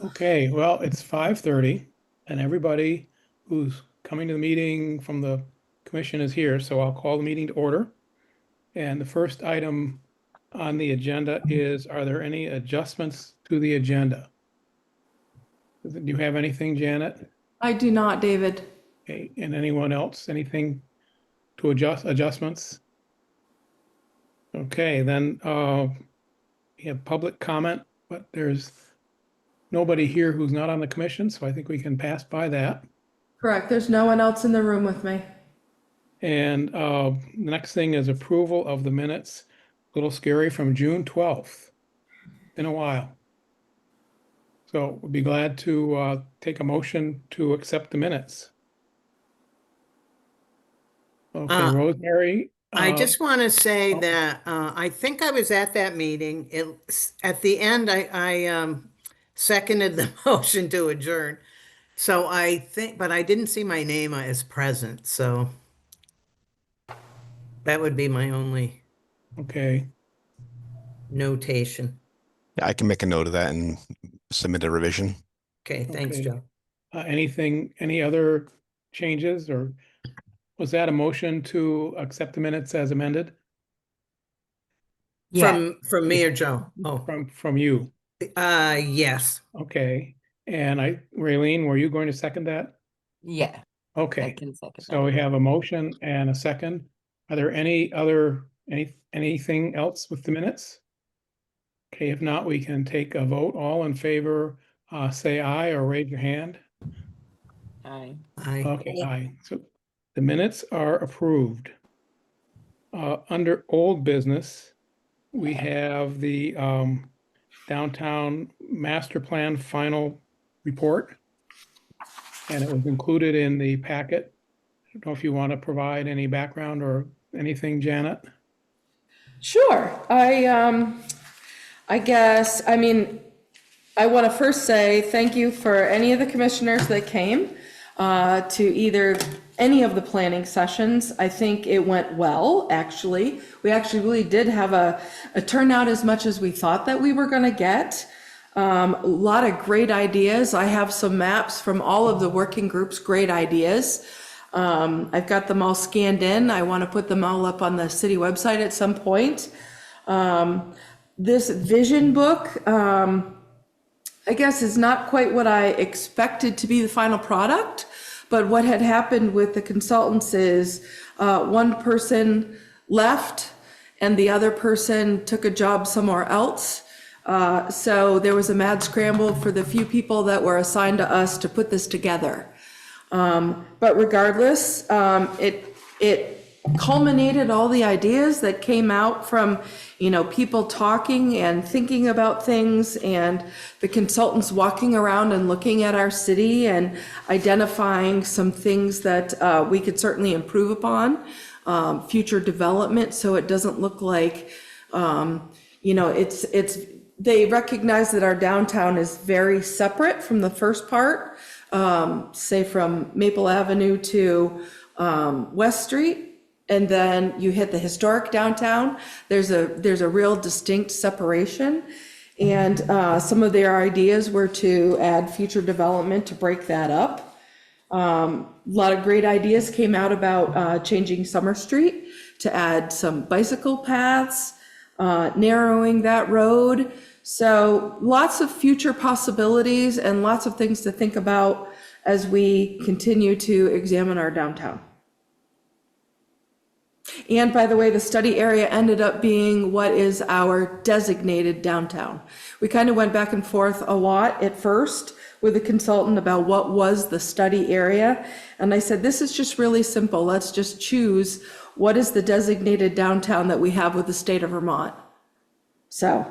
Okay, well, it's 5:30 and everybody who's coming to the meeting from the commission is here, so I'll call the meeting to order. And the first item on the agenda is, are there any adjustments to the agenda? Do you have anything, Janet? I do not, David. Okay, and anyone else, anything to adjustments? Okay, then we have public comment, but there's nobody here who's not on the commission, so I think we can pass by that. Correct. There's no one else in the room with me. And the next thing is approval of the minutes. A little scary, from June 12th. Been a while. So we'd be glad to take a motion to accept the minutes. Okay, Uh, Rosemary. I just want to say Oh, that I think I was at that meeting. At the end, I seconded the motion to adjourn. So I think, but I didn't see my name as present. So that would be my only okay. notation. Yeah, I can make a note of that and submit a revision. Okay, thanks, Okay. Joe. Any other changes, or was that a motion to accept the minutes as amended From me or Joe? Oh, from you? yes. Okay. And Raylene, were you going to second that? Yeah, I Okay. can second So we that. have a motion and a second. Are there anything else with the minutes? Okay, if not, we can take a vote. All in favor, say aye or raise your hand. Aye. Okay, aye. So the minutes are approved. Under old business, we have the downtown master plan final report. And it was included in the packet. I don't know if you want to provide any background or anything, Janet. Sure. I guess, I mean, I want to first say thank you for any of the commissioners that came to either any of the planning sessions. I think it went well, actually. We actually really did have a turnout as much as we thought that we were going to get. A lot of great ideas. I have some maps from all of the working groups, great ideas. I've got them all scanned in. I want to put them all up on the city website at some point. This vision book, I guess, is not quite what I expected to be the final product, but what had happened with the consultants is one person left and the other person took a job somewhere else. So there was a mad scramble for the few people that were assigned to us to put this together. But regardless, it culminated all the ideas that came out from, people talking and thinking about things, and the consultants walking around and looking at our city and identifying some things that we could certainly improve upon, future development, so it doesn't look like, it's they recognize that our downtown is very separate from the first part, say from Maple Avenue to West Street, and then you hit the historic downtown. There's a real distinct separation, and some of their ideas were to add future development to break that up. A lot of great ideas came out about changing Summer Street to add some bicycle paths, narrowing that road. So lots of future possibilities and lots of things to think about as we continue to examine our downtown. And by the way, the study area ended up being what is our designated downtown. We kind of went back and forth a lot at first with the consultant about what was the study area. And I said, this is just really simple. Let's just choose what is the designated downtown that we have with the state of Vermont. So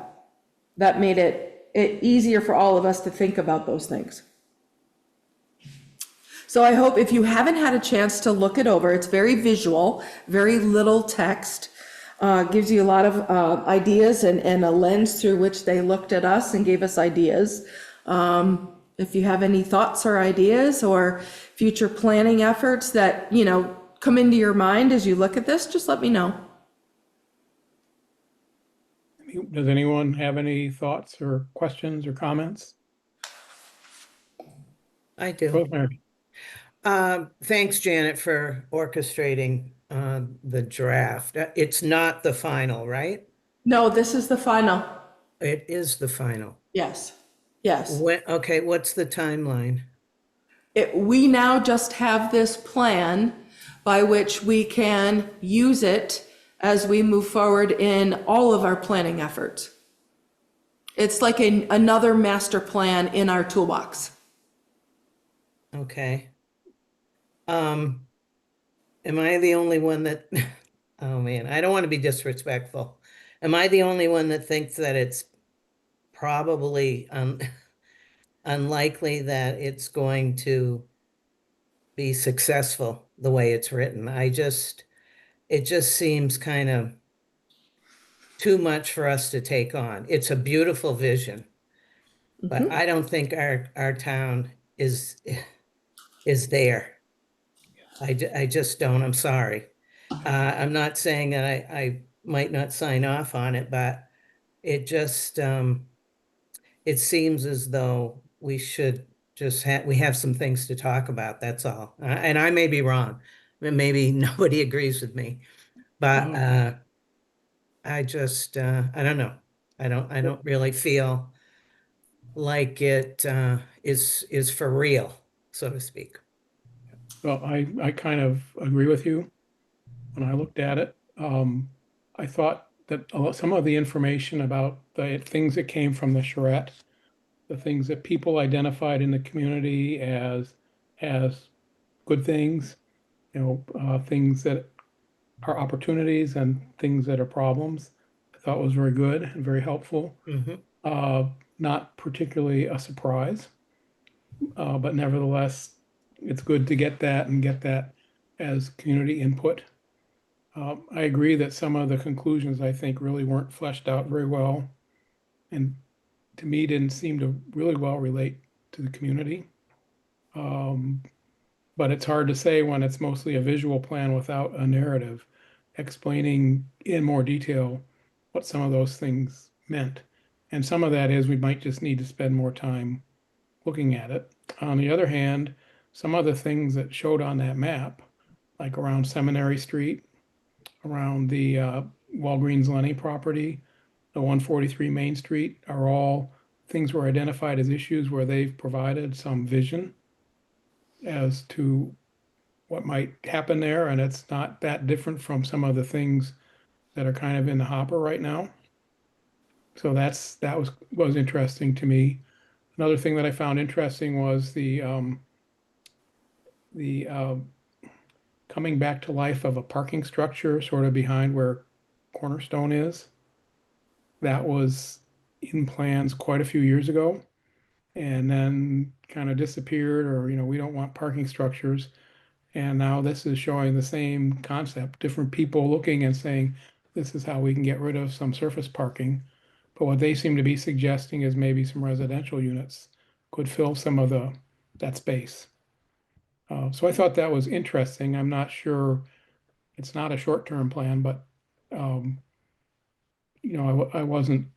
that made it easier for all of us to think about those things. So I hope if you haven't had a chance to look it over, it's very visual, very little text, gives you a lot of ideas and a lens through which they looked at us and gave us ideas. If you have any thoughts or ideas or future planning efforts that, come into your mind as you look at this, just let me know. Does anyone have any thoughts or questions or comments? I do. Rosemary. Thanks, Janet, for orchestrating the draft. It's not the final, right? No, this is the final. It is the final. Yes, yes. Okay, what's the timeline? We now just have this plan by which we can use it as we move forward in all of our planning efforts. It's like another master plan in our toolbox. Okay. Am I the only one that, oh man, I don't want to be disrespectful. Am I the only one that thinks that it's probably unlikely that it's going to be successful the way it's written? It just seems kind of too much for us to take on. It's a beautiful vision, but I don't think our town is there. I just don't. I'm sorry. I'm not saying that I might not sign off on it, but it just it seems as though we should just we have some things to talk about. That's all. And I may be wrong. Maybe nobody agrees with me, but I don't know. I don't really feel like it is for real, so to speak. Well, I kind of agree with you. When I looked at it, I thought that some of the information about the things that came from the charrette, the things that people identified in the community as good things, things that are opportunities and things that are problems, I thought was very good and very helpful. Mhm. Not particularly a surprise, but nevertheless, it's good to get that and get that as community input. I agree that some of the conclusions I think really weren't fleshed out very well, and to me didn't seem to really well relate to the community. Um, but it's hard to say when it's mostly a visual plan without a narrative explaining in more detail what some of those things meant. And some of that is we might just need to spend more time looking at it. On the other hand, some of the things that showed on that map, like around Seminary Street, around the Walgreens Lenny property, the 143 Main Street, are all things were identified as issues where they've provided some vision as to what might happen there, and it's not that different from some of the things that are kind of in the hopper right now. So that was interesting to me. Another thing that I found interesting was the coming back to life of a parking structure sort of behind where Cornerstone is. That was in plans quite a few years ago and then kind of disappeared, or we don't want parking structures. And now this is showing the same concept, different people looking and saying, this is how we can get rid of some surface parking. But what they seem to be suggesting is maybe some residential units could fill some of that space. So I thought that was interesting. I'm not sure, it's not a short-term plan, but um, I wasn't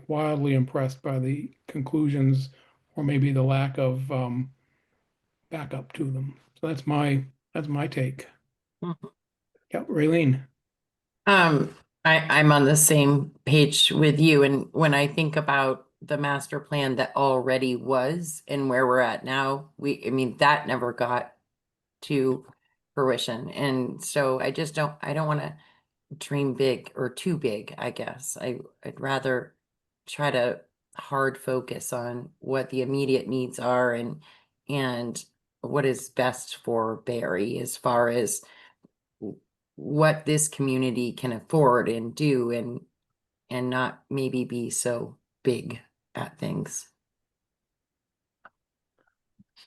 wildly impressed by the conclusions or maybe the lack of backup to them. So that's my take. Mhm. Yeah, Raylene. Um, I'm on the same page with you, and when I think about the master plan that already was and where we're at now, I mean, that never got to fruition. And so I don't want to dream big or too big, I guess. I'd rather try to hard focus on what the immediate needs are and what is best for Barry as far as what this community can afford and do and not maybe be so big at things.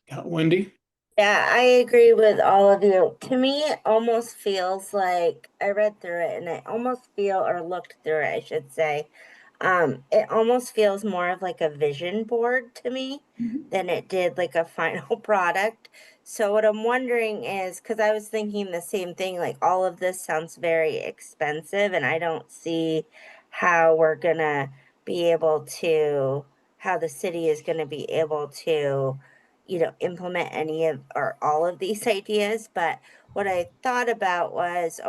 Yeah, Wendy. Yeah, I agree with all of you. To me, it almost feels like I read through it and I almost feel, or looked through it, I should say. It almost feels more of like a vision board to me than it did like a final product. So what I'm wondering is, because I was thinking the same thing, like all of this sounds very expensive, and I don't see how we're gonna be able to, how the city is gonna be able to implement any of or all of these ideas. But what I thought about was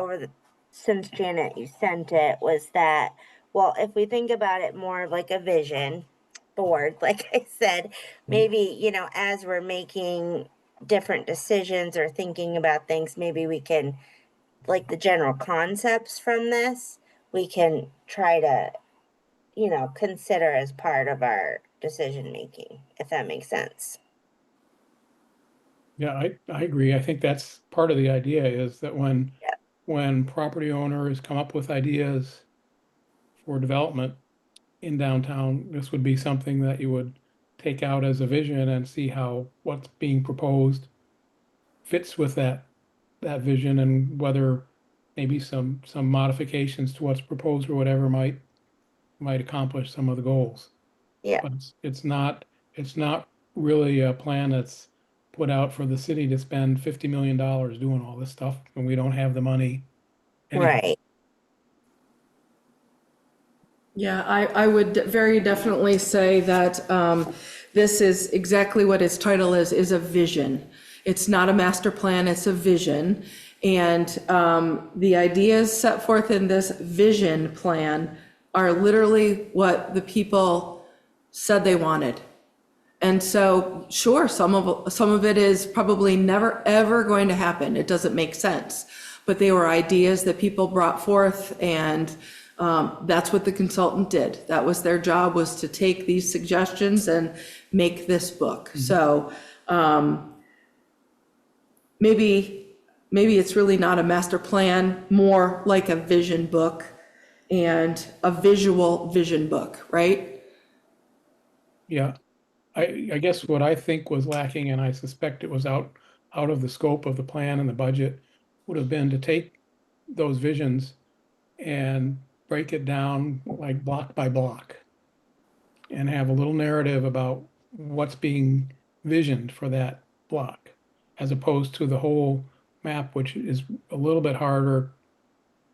since Janet, you sent it, was that, well, if we think about it more like a vision board, like I said, maybe, as we're making different decisions or thinking about things, maybe we can, like the general concepts from this, we can try to, consider as part of our decision making, if that makes sense. Yeah, I agree. I think that's part of the idea is that Yeah. when property owners come up with ideas for development in downtown, this would be something that you would take out as a vision and see how what's being proposed fits with that vision, and whether maybe some modifications to what's proposed or whatever might accomplish some of the goals. Yeah. But it's not really a plan that's put out for the city to spend $50 million doing all this stuff, and we don't have the money anyhow. Right. Yeah, I would very definitely say that this is exactly what its title is a vision. It's not a master plan, it's a vision. And the ideas set forth in this vision plan are literally what the people said they wanted. And so, sure, some of it is probably never, ever going to happen. It doesn't make sense. But they were ideas that people brought forth, and that's what the consultant did. That was their job, was to take these suggestions and make this book. So maybe it's really not a master plan, more like a vision book and a visual vision book, right? Yeah, I guess what I think was lacking, and I suspect it was out of the scope of the plan and the budget, would have been to take those visions and break it down like block by block and have a little narrative about what's being visioned for that block, as opposed to the whole map, which is a little bit harder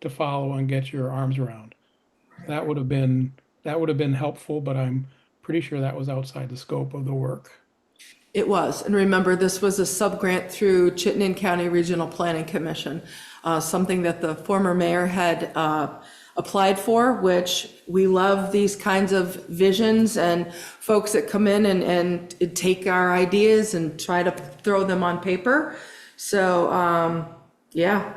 to follow and get your arms around. That would have been helpful, but I'm pretty sure that was outside the scope of the work. It was, and remember, this was a subgrant through Chittenden County Regional Planning Commission, something that the former mayor had applied for, which we love these kinds of visions and folks that come in and take our ideas and try to throw them on paper. So, yeah,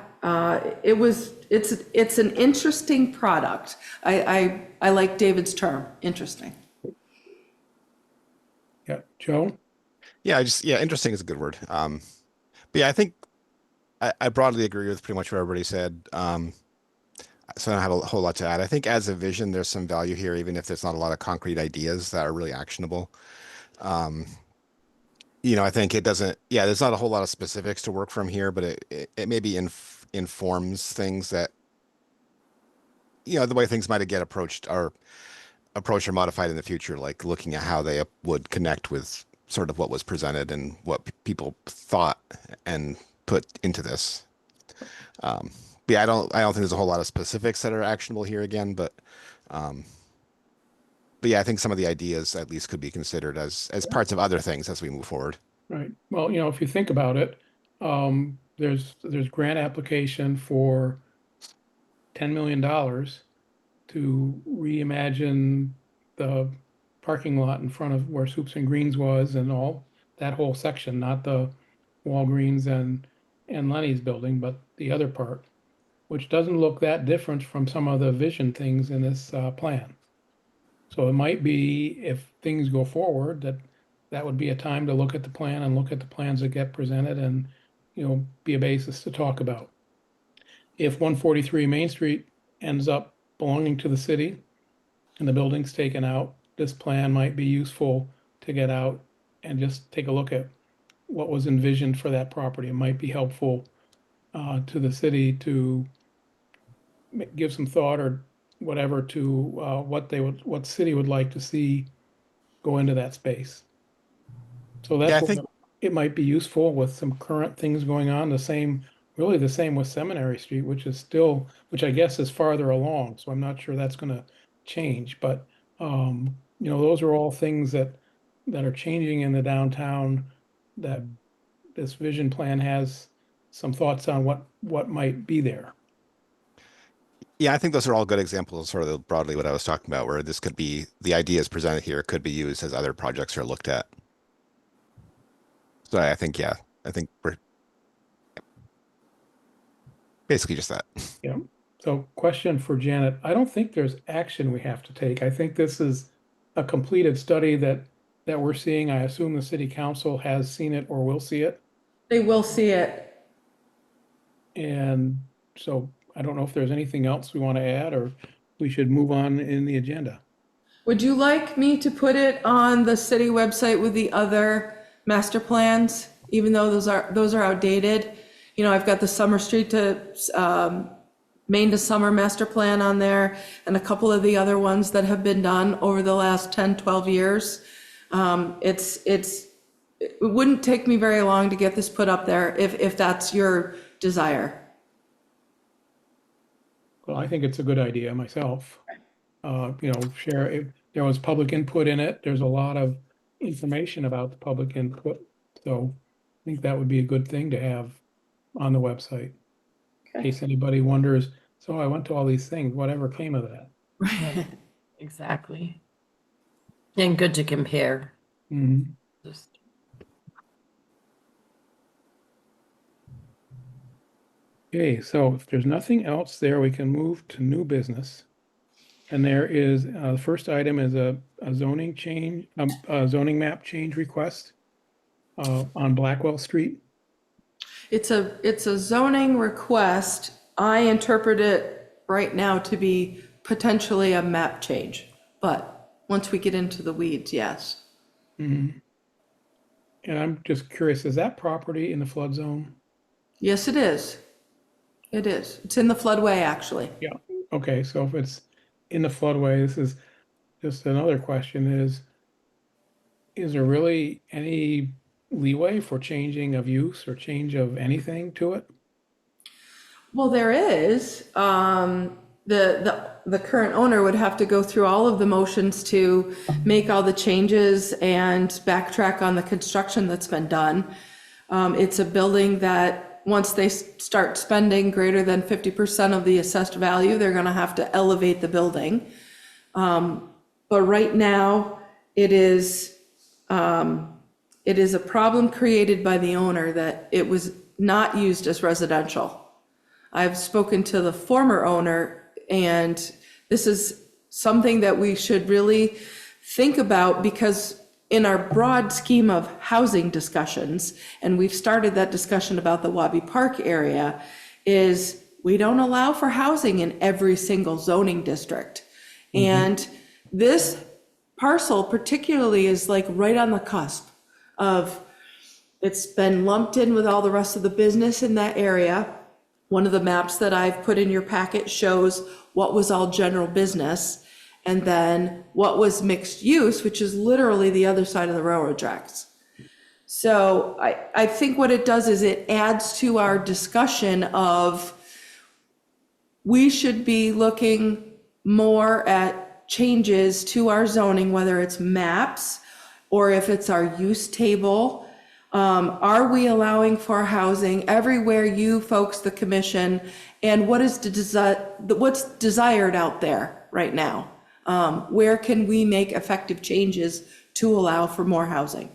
it's an interesting product. I like David's term, interesting. Yeah, Joe? Yeah, interesting is a good word. But yeah, I think I broadly agree with pretty much what everybody said. So I don't have a whole lot to add. I think as a vision, there's some value here, even if there's not a lot of concrete ideas that are really actionable. I think it doesn't, yeah, there's not a whole lot of specifics to work from here, but it maybe informs things that, the way things might get approached or modified in the future, like looking at how they would connect with sort of what was presented and what people thought and put into this. But yeah, I don't think there's a whole lot of specifics that are actionable here again, but yeah, I think some of the ideas at least could be considered as parts of other things as we move forward. Right. Well, if you think about it, there's grant application for $10 million to reimagine the parking lot in front of where Soups and Greens was, and all that whole section, not the Walgreens and Lenny's building, but the other part, which doesn't look that different from some of the vision things in this plan. So it might be, if things go forward, that would be a time to look at the plan and look at the plans that get presented and, be a basis to talk about. If 143 Main Street ends up belonging to the city and the building's taken out, this plan might be useful to get out and just take a look at what was envisioned for that property. It might be helpful to the city to give some thought or whatever to what city would like to see go into that space. So Yeah, I that's think what it might be useful with some current things going on. Really the same with Seminary Street, which I guess is farther along. So I'm not sure that's going to change. But those are all things that are changing in the downtown that this vision plan has some thoughts on what might be there. Yeah, I think those are all good examples, sort of broadly what I was talking about, where this could be, the ideas presented here could be used as other projects are looked at. So I think, yeah, I think we're basically just that. Yeah. So question for Janet. I don't think there's action we have to take. I think this is a completed study that we're seeing. I assume the city council has seen it or will see it. They will see it. And so I don't know if there's anything else we want to add, or we should move on in the agenda. Would you like me to put it on the city website with the other master plans, even though those are outdated? You know, I've got the Summer Street to Main to Summer master plan on there, and a couple of the other ones that have been done over the last 10, 12 years. It wouldn't take me very long to get this put up there if that's your desire. Well, I think it's a good idea myself. Share, if there was public input in it, there's a lot of information about the public input. So I think that would be a good thing to have on the website. In case anybody wonders, so I went to all these things, whatever came of that? Right. Exactly. And good to compare. Mhm. Just- Okay, so if there's nothing else there, we can move to new business. And there is, the first item is a zoning change, a zoning map change request on Blackwell Street. It's a zoning request. I interpret it right now to be potentially a map change, but once we get into the weeds, yes. And I'm just curious, is that property in the flood zone? Yes, it is. It is. It's in the floodway, actually. Yeah, okay, so if it's in the floodway, this is just another question is there really any leeway for changing of use or change of anything to it? Well, there is. The current owner would have to go through all of the motions to make all the changes and backtrack on the construction that's been done. It's a building that, once they start spending greater than 50% of the assessed value, they're gonna have to elevate the building. But right now, it is a problem created by the owner that it was not used as residential. I've spoken to the former owner, and this is something that we should really think about, because in our broad scheme of housing discussions, and we've started that discussion about the Wabi Park area, is we don't allow for housing in every single zoning district. And this parcel particularly is like right on the cusp of, it's been lumped in with all the rest of the business in that area. One of the maps that I've put in your packet shows what was all general business, and then what was mixed use, which is literally the other side of the railroad tracks. So I think what it does is it adds to our discussion of, we should be looking more at changes to our zoning, whether it's maps or if it's our use table. Are we allowing for housing everywhere, you folks, the commission, and what is what's desired out there right now? Where can we make effective changes to allow for more housing?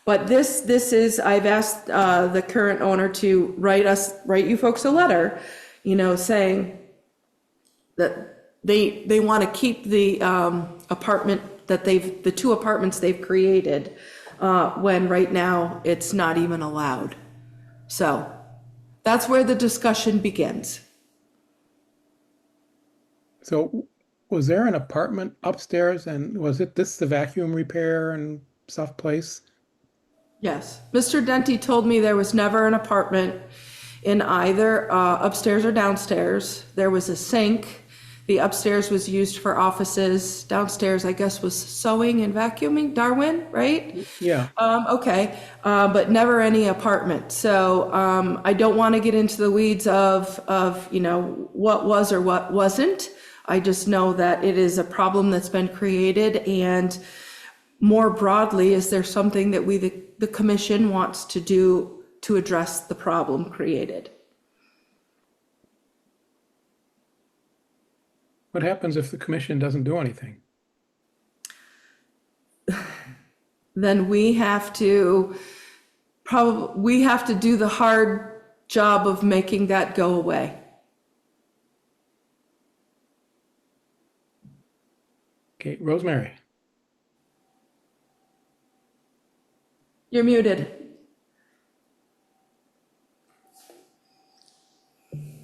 But this is, I've asked the current owner to write you folks a letter, saying that they want to keep the apartment that the two apartments they've created, when right now it's not even allowed. So that's where the discussion begins. So was there an apartment upstairs, and was this the vacuum repair and stuff place? Yes. Mr. Denti told me there was never an apartment in either upstairs or downstairs. There was a sink. The upstairs was used for offices. Downstairs, I guess, was sewing and vacuuming. Darwin, right? Yeah. Okay. But never any apartment. So I don't want to get into the weeds of what was or what wasn't. I just know that it is a problem that's been created, and more broadly, is there something that the commission wants to do to address the problem created? What happens if the commission doesn't do anything? Then we have to do the hard job of making that go away. Okay, Rosemary, You're muted.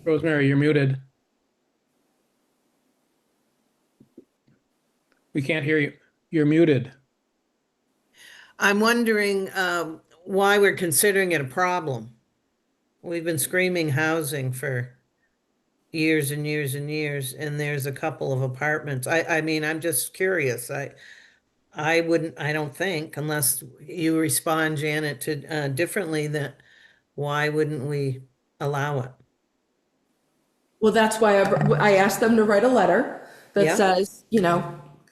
Rosemary, you're muted. We can't hear you. You're muted. I'm wondering why we're considering it a problem. We've been screaming housing for years and years and years, and there's a couple of apartments. I mean, I'm just curious. I wouldn't, I don't think, unless you respond, Janet, to differently, that why wouldn't we allow it? Well, that's why I asked them to write a letter that Yeah. says,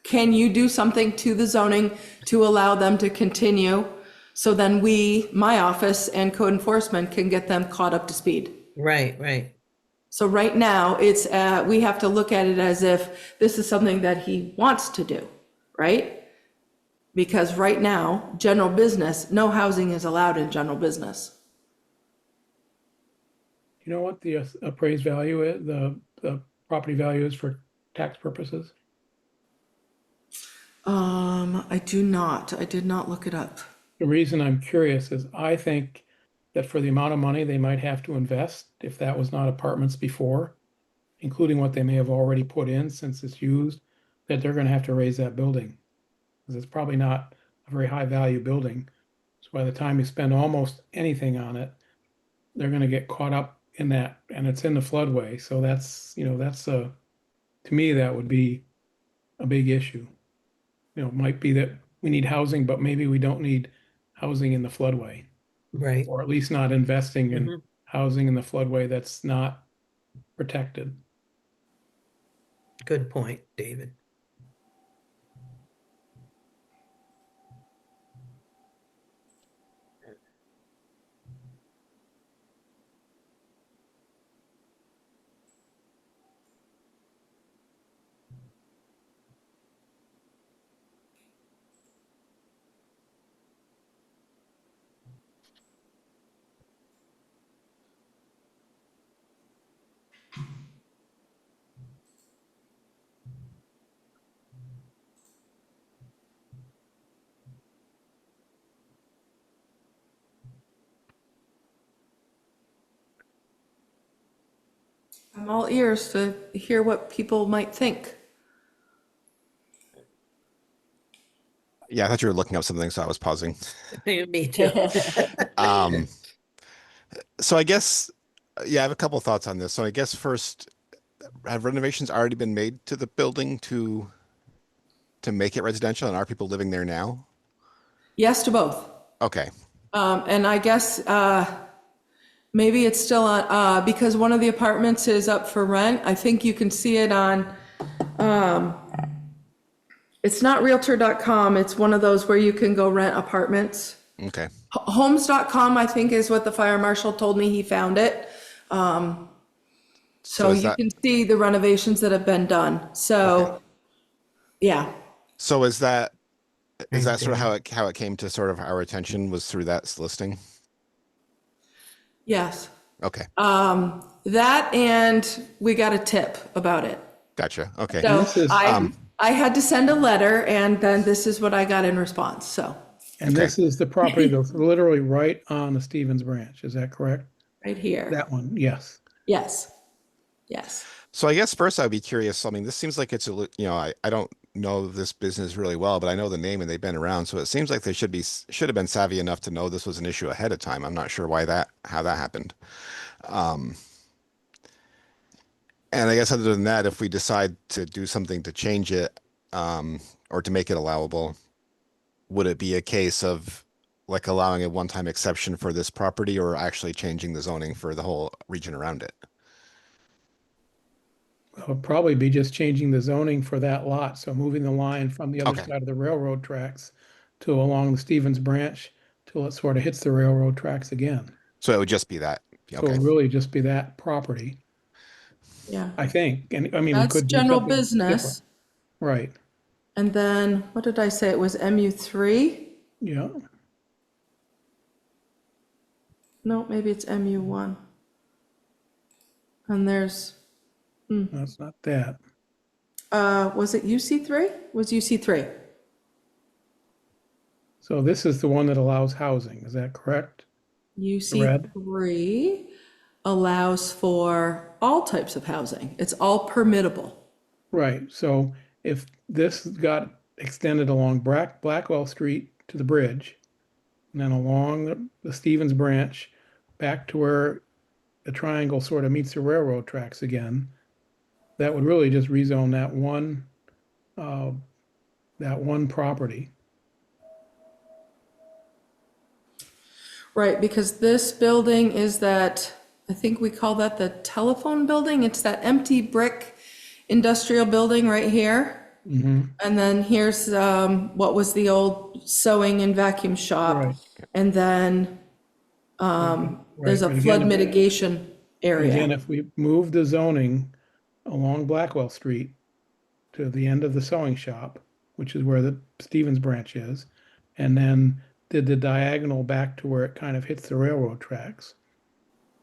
can you do something to the zoning to allow them to continue? So then my office and code enforcement can get them caught up to speed. Right, right. So right now, we have to look at it as if this is something that he wants to do, right? Because right now, general business, no housing is allowed in general business. You know what the appraised value is, the property value is for tax purposes? I do not. I did not look it up. The reason I'm curious is I think that for the amount of money they might have to invest, if that was not apartments before, including what they may have already put in since it's used, that they're going to have to raise that building. Because it's probably not a very high value building. So by the time you spend almost anything on it, they're going to get caught up in that, and it's in the floodway. So that's, to me, that would be a big issue. It might be that we need housing, but maybe we don't need housing in the floodway, Right. or at least not investing in Mhm. housing in the floodway that's not protected. Good point, David. I'm all ears to hear what people might think. Yeah, I thought you were looking up something, so I was pausing. Me too. Um, so I guess, yeah, I have a couple of thoughts on this. So I guess first, have renovations already been made to the building to make it residential, and are people living there now? Yes to both. Okay, And I guess maybe it's still on, because one of the apartments is up for rent. I think you can see it on, it's not realtor.com. It's one of those where you can go rent apartments. okay. Homes.com, I think, is what the fire marshal told me he found it. So So is you that- can see the renovations that have been done. So, yeah. So is that Right sort of there. how it came to sort of our attention, was through that listing? Yes. Okay, That, and we got a tip about it. gotcha. Okay. So this is, I had to send a letter, and then this is what I got in response, so, and this is the property that's literally right on the Stevens branch. Is that correct? right here. That one, yes. Yes. Yes. So I guess first I'd be curious. I mean, this seems like it's I don't know this business really well, but I know the name and they've been around. So it seems like they should have been savvy enough to know this was an issue ahead of time. I'm not sure how that happened. And I guess other than that, if we decide to do something to change it, or to make it allowable, would it be a case of like allowing a one-time exception for this property, or actually changing the zoning for the whole region around it? would probably be just changing the zoning for that lot. So moving the line from the other Okay. side of the railroad tracks to along the Stevens Branch till it sort of hits the railroad tracks again. So it would just be that. So Okay. it'll really just be that property, Yeah, I think. And I mean, we that's could do general something different. business. Right, And then, what did I say? It was MU3? yeah. No, maybe it's MU1. And there's, That's not that. was it UC3? Was UC3? So this is the one that allows housing, is that correct? red? UC3 allows for all types of housing. It's all permittable. Right, so if this got extended along Blackwell Street to the bridge, and then along the Stevens Branch, back to where the triangle sort of meets the railroad tracks again, that would really just rezone uh, that one property. Right, because this building is that, I think we call that the telephone building. It's that empty brick industrial building right here. Mhm. And then here's what was the old sewing and vacuum shop. Right. And then there's a Right, but flood again, mitigation again, area. if we move the zoning along Blackwell Street to the end of the sewing shop, which is where the Stevens branch is, and then did the diagonal back to where it kind of hits the railroad tracks,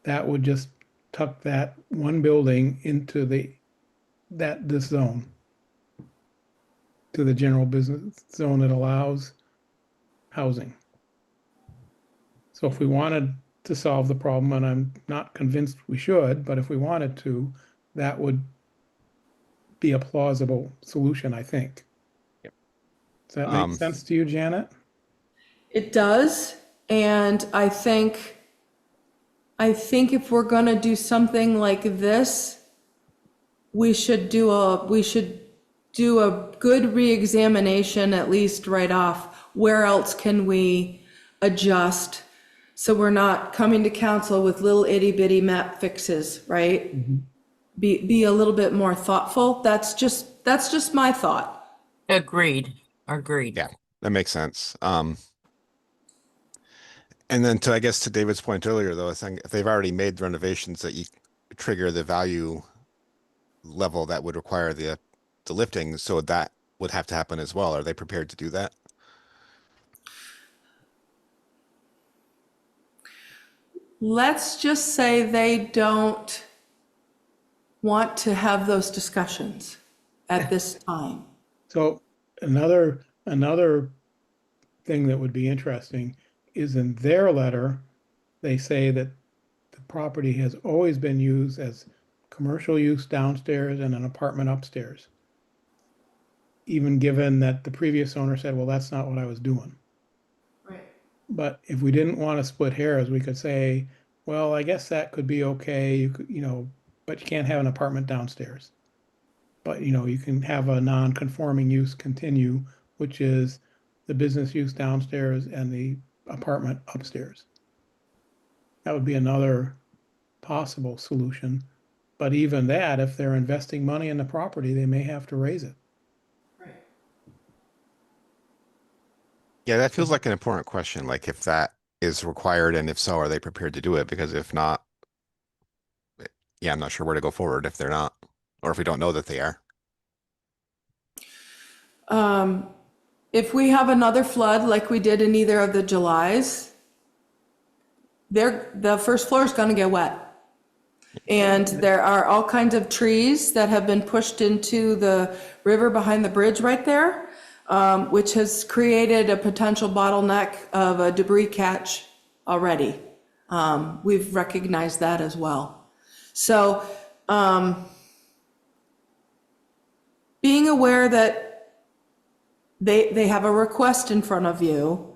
that would just tuck that one building into this zone, to the general business zone that allows housing. So if we wanted to solve the problem, and I'm not convinced we should, but if we wanted to, that would be a plausible solution, I think. Yep. Does that make sense to you, Janet? It does, and I think if we're gonna do something like this, we should do a good reexamination, at least right off. Where else can we adjust? So we're not coming to council with little itty bitty map fixes, right? Be a little bit more thoughtful. That's just my thought. Agreed. Yeah, that makes sense. And then I guess to David's point earlier, though, I think if they've already made renovations that you trigger the value level that would require the lifting, so that would have to happen as well. Are they prepared to do that? Let's just say they don't want to have those discussions at this time. So another thing that would be interesting is in their letter, they say that the property has always been used as commercial use downstairs and an apartment upstairs. Even given that the previous owner said, well, that's not what I was doing. Right. But if we didn't want to split hairs, we could say, well, I guess that could be okay. You could, but you can't have an apartment downstairs. But, you can have a non-conforming use continue, which is the business use downstairs and the apartment upstairs. That would be another possible solution. But even that, if they're investing money in the property, they may have to raise it. Yeah, that feels like an important question. Like if that is required, and if so, are they prepared to do it? Because if not, yeah, I'm not sure where to go forward if they're not, or if we don't know that they are. If we have another flood like we did in either of the Julys, the first floor is gonna get wet. And there are all kinds of trees that have been pushed into the river behind the bridge right there, which has created a potential bottleneck of a debris catch already. We've recognized that as well. So, being aware that they have a request in front of you,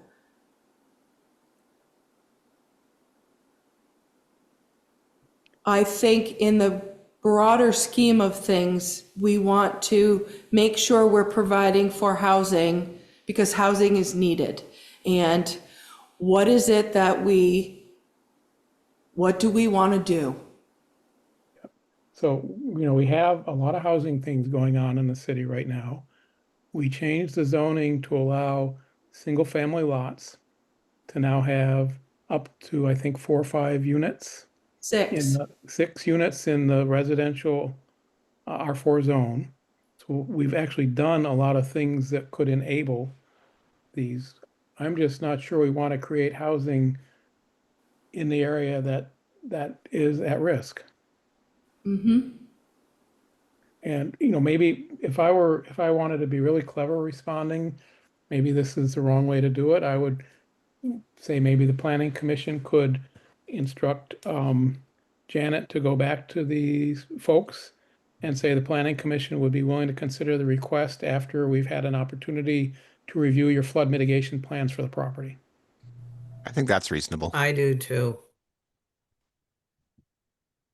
I think in the broader scheme of things, we want to make sure we're providing for housing because housing is needed. And what is it that what do we want to do? So, we have a lot of housing things going on in the city right now. We changed the zoning to allow single-family lots to now have up to, I think, 4 or 5 units in 6. 6 units in the residential R4 zone. So we've actually done a lot of things that could enable these. I'm just not sure we want to create housing in the area that is at risk. And, maybe if I wanted to be really clever responding, maybe this is the wrong way to do it. I would say maybe the planning commission could instruct Janet to go back to these folks and say the planning commission would be willing to consider the request after we've had an opportunity to review your flood mitigation plans for the property. I think that's reasonable. I do too.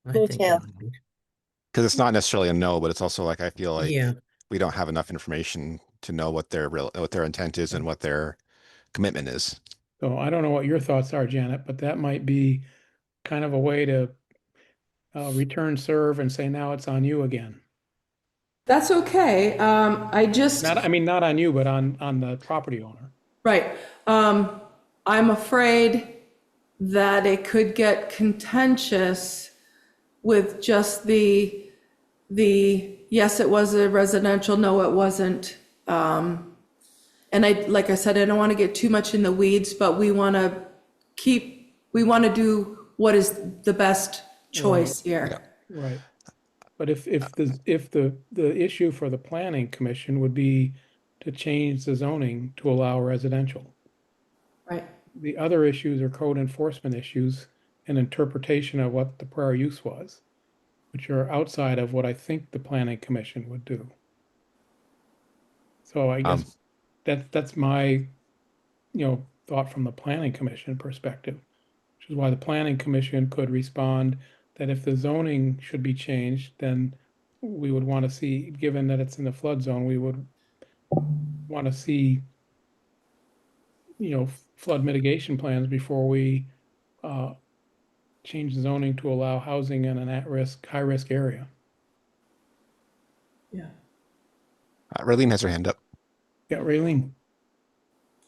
I Me think too. that would be, Because it's not necessarily a no, but it's also like I feel like yeah, we don't have enough information to know what their intent is and what their commitment is. So I don't know what your thoughts are, Janet, but that might be kind of a way to return serve and say, now it's on you again. That's okay. I just, Not on you, but on the property owner. right. I'm afraid that it could get contentious with just yes, it was a residential, no, it wasn't. And like I said, I don't want to get too much in the weeds, but we want to do what is the best choice here. Right. But if the issue for the planning commission would be to change the zoning to allow residential. Right. The other issues are code enforcement issues and interpretation of what the prior use was, which are outside of what I think the planning commission would do. So I guess that's my, thought from the planning commission perspective, which is why the planning commission could respond that if the zoning should be changed, then we would want to see, given that it's in the flood zone, we would want to see, flood mitigation plans before we change the zoning to allow housing in an high-risk area. Yeah. Raylene has her hand up. Yeah, Raylene.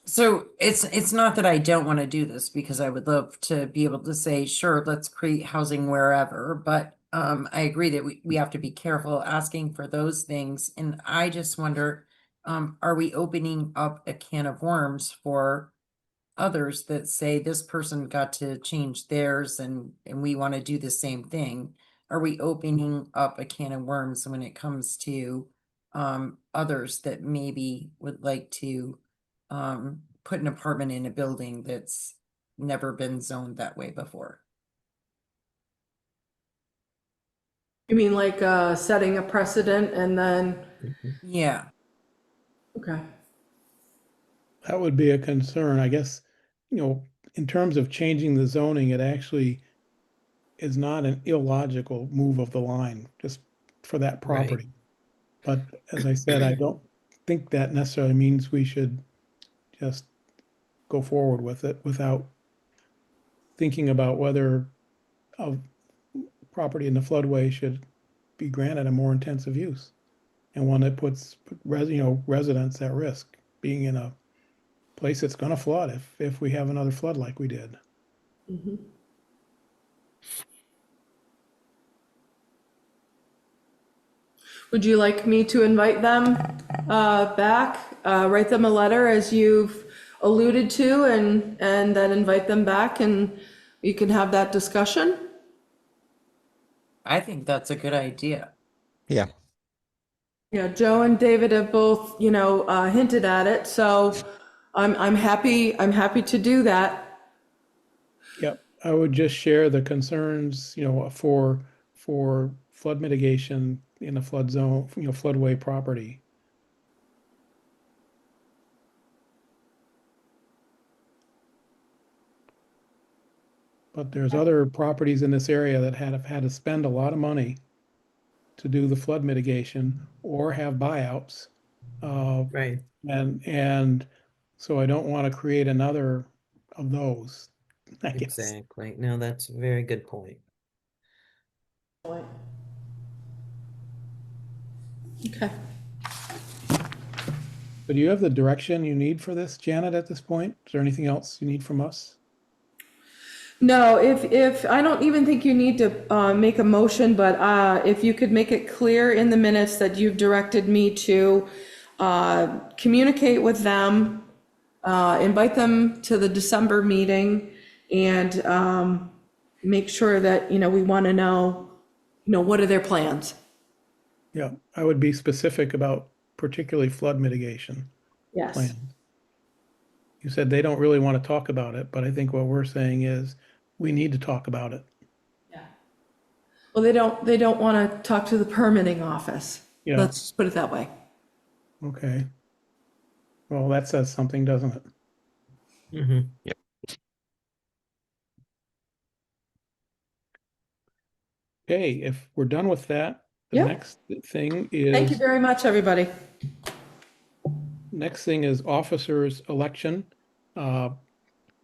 So it's not that I don't want to do this because I would love to be able to say, sure, let's create housing wherever, but I agree that we have to be careful asking for those things. And I just wonder, are we opening up a can of worms for others that say this person got to change theirs and we want to do the same thing? Are we opening up a can of worms when it comes to others that maybe would like to put an apartment in a building that's never been zoned that way before? You mean like setting a precedent and then, Yeah. okay. That would be a concern, I guess, in terms of changing the zoning, it actually is not an illogical move of the line just for that Right. property. But as I said, I don't think that necessarily means we should just go forward with it without thinking about whether a property in the floodway should be granted a more intensive use and one that puts residents at risk, being in a place that's going to flood if we have another flood like we did. Would you like me to invite them back, write them a letter as you've alluded to, and then invite them back and you can have that discussion? I think that's a good idea. Yeah. Yeah, Joe and David have both, hinted at it, so I'm happy to do that. Yep, I would just share the concerns, for flood mitigation in a flood zone, floodway property. But there's other properties in this area that have had to spend a lot of money to do the flood mitigation or have buyouts. right. And so I don't want to create another of those, I guess. Exactly. No, that's a very good point. Okay. But do you have the direction you need for this, Janet, at this point? Is there anything else you need from us? No, if, I don't even think you need to make a motion, but if you could make it clear in the minutes that you've directed me to communicate with them, invite them to the December meeting, and make sure that, we want to know, what are their plans? Yeah, I would be specific about particularly flood mitigation Yes. plan. You said they don't really want to talk about it, but I think what we're saying is we need to talk about it. Yeah. Well, they don't want to talk to the permitting office. Yeah. Let's just put it that way. Okay. Well, that says something, doesn't it? Mhm. Okay, if we're done with that, the Yep. next thing Thank you is very much, everybody. officers election,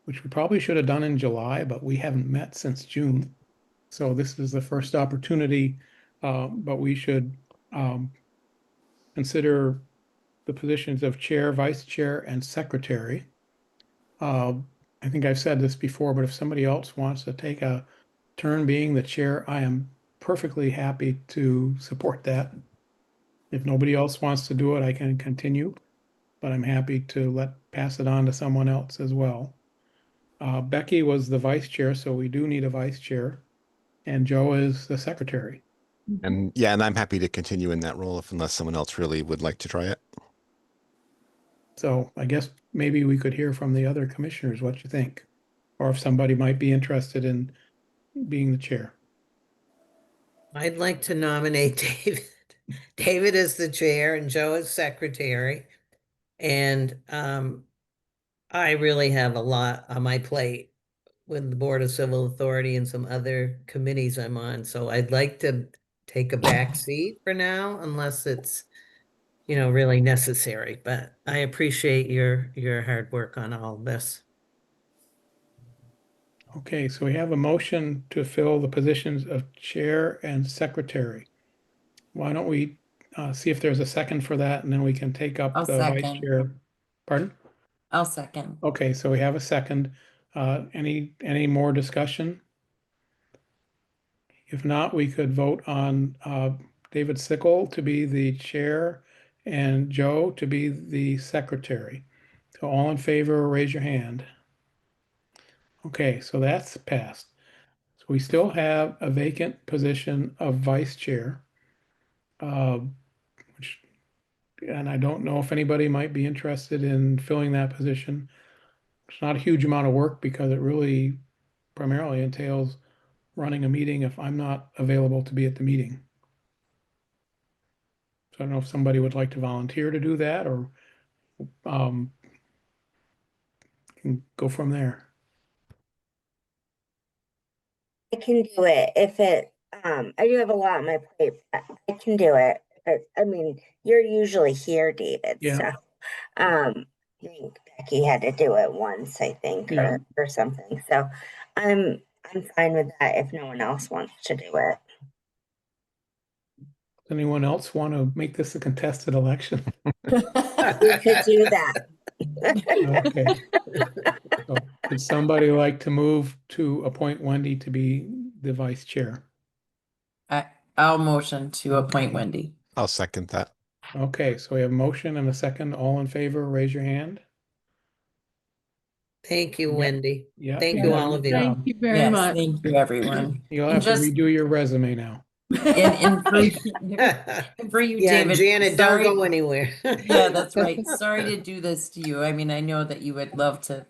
which we probably should have done in July, but we haven't met since June. So this is the first opportunity, but we should consider the positions of chair, vice chair, and secretary. I think I've said this before, but if somebody else wants to take a turn being the chair, I am perfectly happy to support that. If nobody else wants to do it, I can continue, but I'm happy to pass it on to someone else as well. Becky was the vice chair, so we do need a vice chair, and Joe is the secretary. And yeah, and I'm happy to continue in that role unless someone else really would like to try it. So I guess maybe we could hear from the other commissioners what you think, or if somebody might be interested in being the chair. I'd like to nominate David. David is the chair and Joe is secretary. And I really have a lot on my plate with the Board of Civil Authority and some other committees I'm on. So I'd like to take a back seat for now, unless it's, really necessary. But I appreciate your hard work on all of this. Okay, so we have a motion to fill the positions of chair and secretary. Why don't we see if there's a second for that, and then we can take up I'll the vice second. chair. Pardon? I'll second. Okay, so we have a second. Any more discussion? If not, we could vote on David Sickle to be the chair and Joe to be the secretary. So all in favor, raise your hand. Okay, so that's passed. So we still have a vacant position of vice chair, uh, which, and I don't know if anybody might be interested in filling that position. It's not a huge amount of work because it really primarily entails running a meeting if I'm not available to be at the meeting. So I don't know if somebody would like to volunteer to do that or can go from there. I can do it if I do have a lot on my plate. But I can do it. But I mean, you're usually here, David. Yeah. So, I think Becky had to do it once, I think, Yeah. or something. So, I'm fine with that if no one else wants to do it. Does anyone else want to make this a contested election? We could do that. Okay. So would somebody like to move to appoint Wendy to be the vice chair? I'll motion to appoint Okay. Wendy. I'll second that. Okay, so we have a motion and a second. All in favor, raise your hand. Thank you, Yeah. Wendy. Yeah. Thank you you, have all your of you. job. Thank you very Yes, much. thank you, everyone. You'll And have to just- redo your resume now. And for you, Yeah, David. Janet, don't sorry- go anywhere. Yeah, that's right. Sorry to do this to you. I mean, I know that you would love to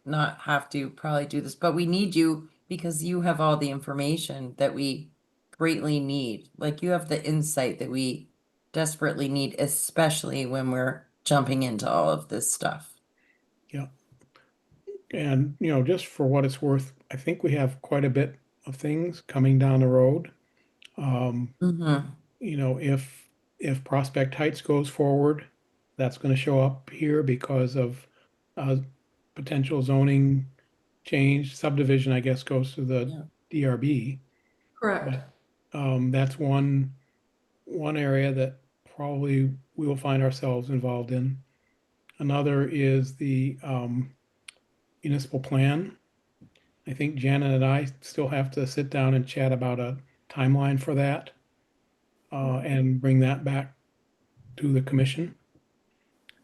not have to probably do this, but we need you because you have all the information that we greatly need. Like you have the insight that we desperately need, especially when we're jumping into all of this stuff. Yeah. And, just for what it's worth, I think we have quite a bit of things coming down the road. Mm-hmm. If Prospect Heights goes forward, that's going to show up here because of potential zoning change. Subdivision, I guess, goes to the DRB. Correct. But that's one area that probably we will find ourselves involved in. Another is the municipal plan. I think Janet and I still have to sit down and chat about a timeline for that and bring that back to the commission.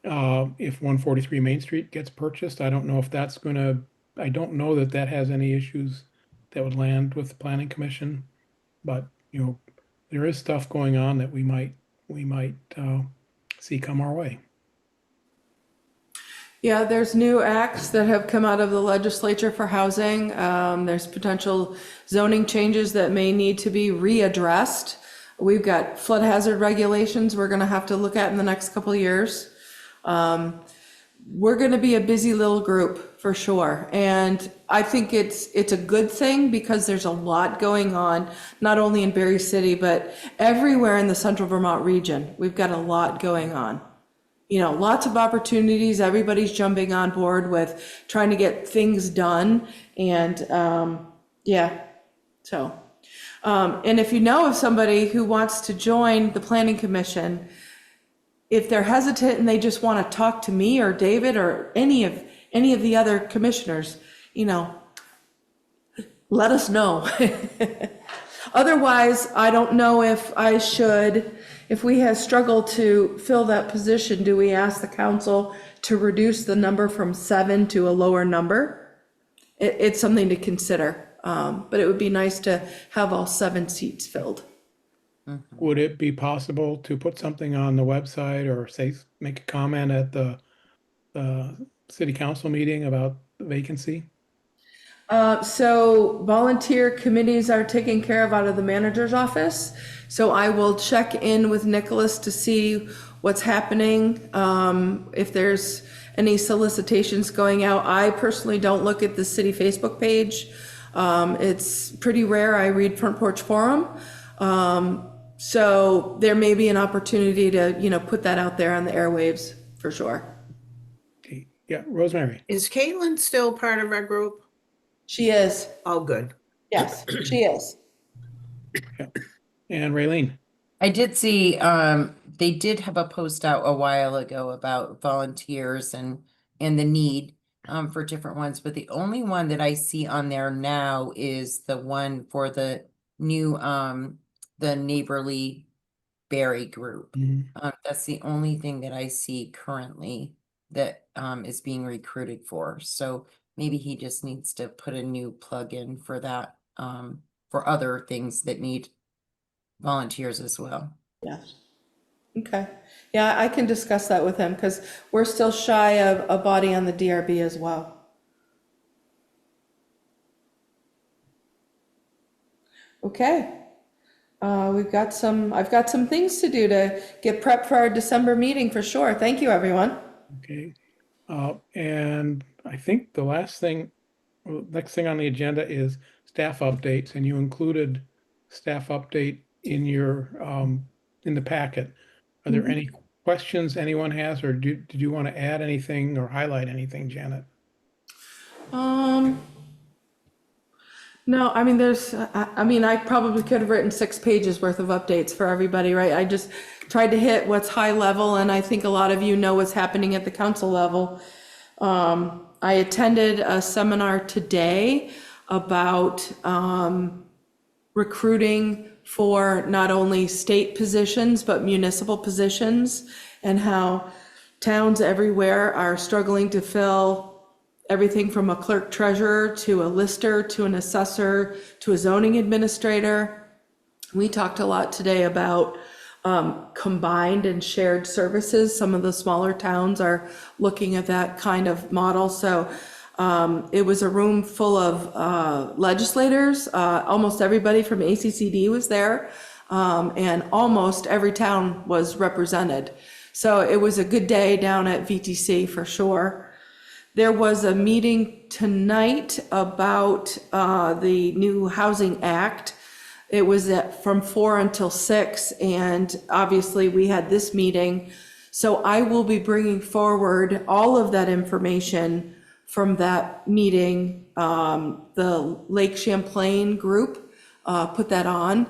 If 143 Main Street gets purchased, I don't know if that's gonna, I don't know that that has any issues that would land with the planning commission. But, you know, there is stuff going on that we might see come our way. Yeah, there's new acts that have come out of the legislature for housing. There's potential zoning changes that may need to be readdressed. We've got flood hazard regulations we're gonna have to look at in the next couple of years. We're gonna be a busy little group for sure. And I think it's a good thing because there's a lot going on, not only in Barre City, but everywhere in the Central Vermont region. We've got a lot going on. You know, lots of opportunities. Everybody's jumping on board with trying to get things done. And yeah, so. And if you know of somebody who wants to join the planning commission, if they're hesitant and they just want to talk to me or David or any of the other commissioners, you know, let us know. Otherwise, I don't know if I should, if we have struggled to fill that position, do we ask the council to reduce the number from 7 to a lower number? It's something to consider, but it would be nice to have all 7 seats filled. Would it be possible to put something on the website or say, make a comment at the city council meeting about the vacancy? So volunteer committees are taken care of out of the manager's office. So I will check in with Nicholas to see what's happening, if there's any solicitations going out. I personally don't look at the city Facebook page. It's pretty rare I read Front Porch Forum. So there may be an opportunity to, you know, put that out there on the airwaves for sure. Okay. Yeah, Rosemary. Is Caitlin still part of our group? She is. Oh, good. Yes, she is. And Raylene. I did see, they did have a post out a while ago about volunteers and the need for different ones, but the only one that I see on there now is the one for the new the neighborly Barre group. That's the only thing that I see currently that is being recruited for. So maybe he just needs to put a new plug in for that, for other things that need volunteers as well. Yeah. Okay. Yeah, I can discuss that with him because we're still shy of a body on the DRB as well. Okay. I've got some things to do to get prepped for our December meeting for sure. Thank you, everyone. Okay. And I think the next thing on the agenda is staff updates, and you included staff update in your, in the packet. Are there any questions anyone has, or did you want to add anything or highlight anything, Janet? No, I mean, I probably could have written 6 pages worth of updates for everybody, right? I just tried to hit what's high level, and I think a lot of you know what's happening at the council level. I attended a seminar today about recruiting for not only state positions, but municipal positions, and how towns everywhere are struggling to fill everything from a clerk treasurer to a lister to an assessor to a zoning administrator. We talked a lot today about combined and shared services. Some of the smaller towns are looking at that kind of model. So it was a room full of legislators. Almost everybody from ACCD was there, and almost every town was represented. So it was a good day down at VTC for sure. There was a meeting tonight about the new Housing Act. It was from 4 until 6, and obviously we had this meeting. So I will be bringing forward all of that information from that meeting. The Lake Champlain group put that on.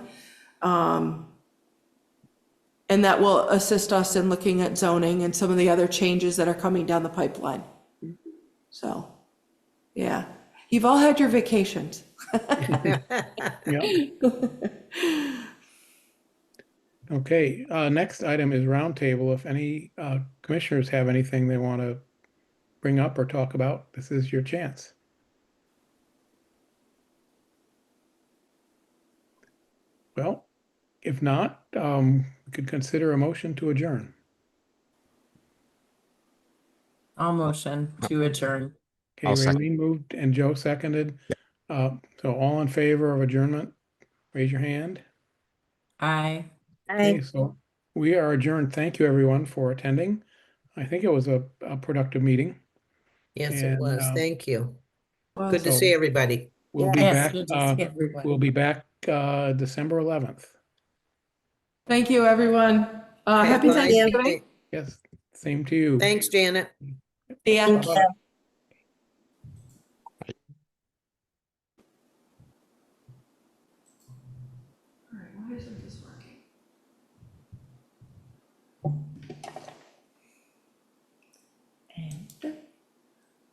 And that will assist us in looking at zoning and some of the other changes that are coming down the pipeline. So, yeah, you've all had your vacations. Yeah. Okay, next item is roundtable. If any commissioners have anything they want to bring up or talk about, this is your chance. Well, if not, we could consider a motion to adjourn. I'll motion to adjourn. Okay, I'll second. Raylene moved and Joe seconded. So all in favor of adjournment, raise your hand. Aye. Okay, I so we are adjourned. Thank you, everyone, for attending. I think it was a productive meeting. Yes, it And was. Thank you. Good to so see everybody. we'll be Yes. back, Good to see everyone. we'll be back December 11th. Thank you, everyone. Happy Bye. Thanksgiving. Yes, same to you. Thanks, Janet. See ya. thank Bye-bye. you.